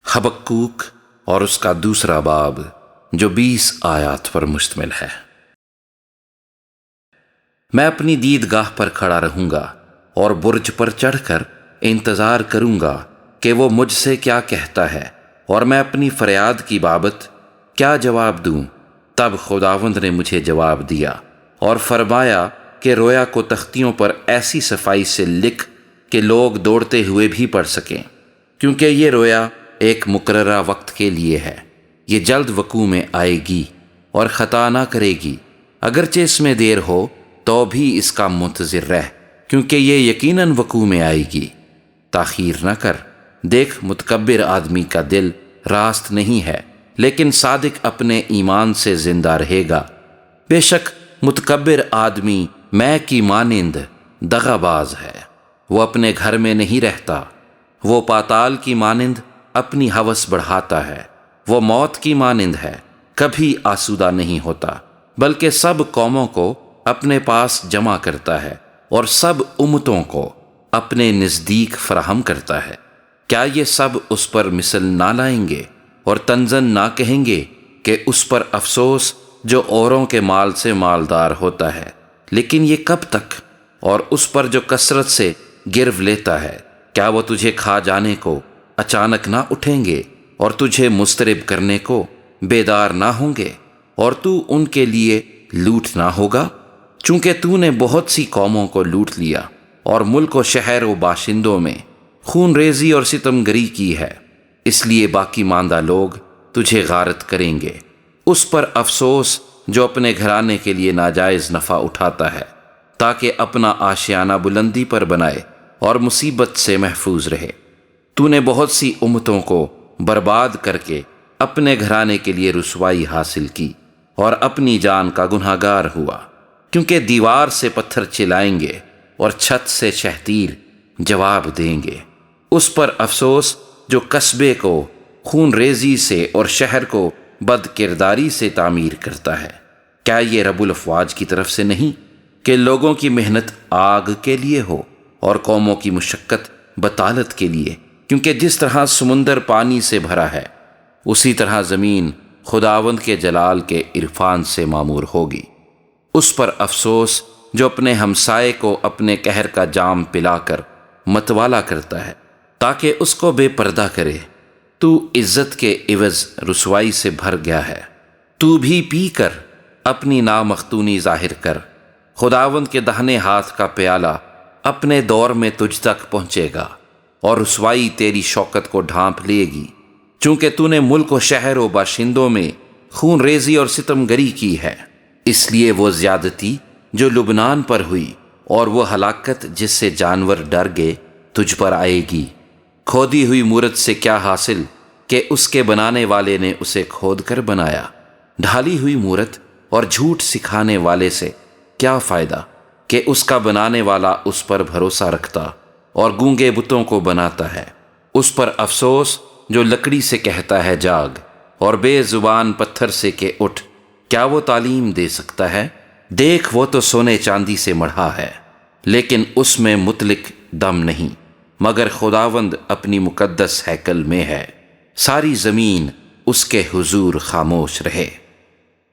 حبقوق اور اس کا دوسرا باب جو 20 آیات پر مشتمل ہے۔ میں اپنی دیدگاہ پر کھڑا رہوں گا اور برج پر چڑھ کر انتظار کروں گا کہ وہ مجھ سے کیا کہتا ہے، اور میں اپنی فریاد کی بابت کیا جواب دوں۔ تب خداوند نے مجھے جواب دیا اور فرمایا کہ رویا کو تختیوں پر ایسی صفائی سے لکھ کہ لوگ دوڑتے ہوئے بھی پڑھ سکیں، کیونکہ یہ رویا ایک مقررہ وقت کے لیے ہے۔ یہ جلد وقوع میں آئے گی اور خطا نہ کرے گی، اگرچہ اس میں دیر ہو تو بھی اس کا منتظر رہ، کیونکہ یہ یقیناً وقوع میں آئے گی۔ تاخیر نہ کر، دیکھ متکبر آدمی کا دل راست نہیں ہے، لیکن صادق اپنے ایمان سے زندہ رہے گا۔ بے شک متکبر آدمی میں کی مانند دغا باز ہے، وہ اپنے گھر میں نہیں رہتا۔ وہ پاتال کی مانند اپنی ہوس بڑھاتا ہے، وہ موت کی مانند ہے، کبھی آسودہ نہیں ہوتا، بلکہ سب قوموں کو اپنے پاس جمع کرتا ہے اور سب امتوں کو اپنے نزدیک فراہم کرتا ہے۔ کیا یہ سب اس پر مثل نہ لائیں گے اور تنزن نہ کہیں گے کہ اس پر افسوس جو اوروں کے مال سے مالدار ہوتا ہے، لیکن یہ کب تک؟ اور اس پر جو کثرت سے گرو لیتا ہے، کیا وہ تجھے کھا جانے کو اچانک نہ اٹھیں گے اور تجھے مضطرب کرنے کو بیدار نہ ہوں گے، اور تو ان کے لیے لوٹ نہ ہوگا؟ چونکہ تو نے بہت سی قوموں کو لوٹ لیا اور ملک و شہر و باشندوں میں خون ریزی اور ستم گری کی ہے، اس لیے باقی ماندہ لوگ تجھے غارت کریں گے۔ اس پر افسوس جو اپنے گھرانے کے لیے ناجائز نفع اٹھاتا ہے، تاکہ اپنا آشیانہ بلندی پر بنائے اور مصیبت سے محفوظ رہے۔ تو نے بہت سی امتوں کو برباد کر کے اپنے گھرانے کے لیے رسوائی حاصل کی اور اپنی جان کا گنہگار ہوا، کیونکہ دیوار سے پتھر چلائیں گے اور چھت سے شہتیر جواب دیں گے۔ اس پر افسوس جو قصبے کو خون ریزی سے اور شہر کو بد کرداری سے تعمیر کرتا ہے۔ کیا یہ رب الافواج کی طرف سے نہیں کہ لوگوں کی محنت آگ کے لیے ہو اور قوموں کی مشقت بطالت کے لیے؟ کیونکہ جس طرح سمندر پانی سے بھرا ہے، اسی طرح زمین خداوند کے جلال کے عرفان سے معمور ہوگی۔ اس پر افسوس جو اپنے ہمسائے کو اپنے قہر کا جام پلا کر متوالا کرتا ہے، تاکہ اس کو بے پردہ کرے۔ تو عزت کے عوض رسوائی سے بھر گیا ہے، تو بھی پی کر اپنی نامختونی ظاہر کر۔ خداوند کے دہنے ہاتھ کا پیالہ اپنے دور میں تجھ تک پہنچے گا، اور رسوائی تیری شوکت کو ڈھانپ لے گی، چونکہ تو نے ملک و شہر و باشندوں میں خون ریزی اور ستم گری کی ہے۔ اس لیے وہ زیادتی جو لبنان پر ہوئی اور وہ ہلاکت جس سے جانور ڈر گئے تجھ پر آئے گی۔ کھودی ہوئی مورت سے کیا حاصل کہ اس کے بنانے والے نے اسے کھود کر بنایا؟ ڈھالی ہوئی مورت اور جھوٹ سکھانے والے سے کیا فائدہ کہ اس کا بنانے والا اس پر بھروسہ رکھتا اور گونگے بتوں کو بناتا ہے۔ اس پر افسوس جو لکڑی سے کہتا ہے جاگ، اور بے زبان پتھر سے کہ اٹھ۔ کیا وہ تعلیم دے سکتا ہے؟ دیکھ وہ تو سونے چاندی سے مڑھا ہے، لیکن اس میں مطلق دم نہیں، مگر خداوند اپنی مقدس ہیکل میں ہے۔ ساری زمین اس کے حضور خاموش رہے۔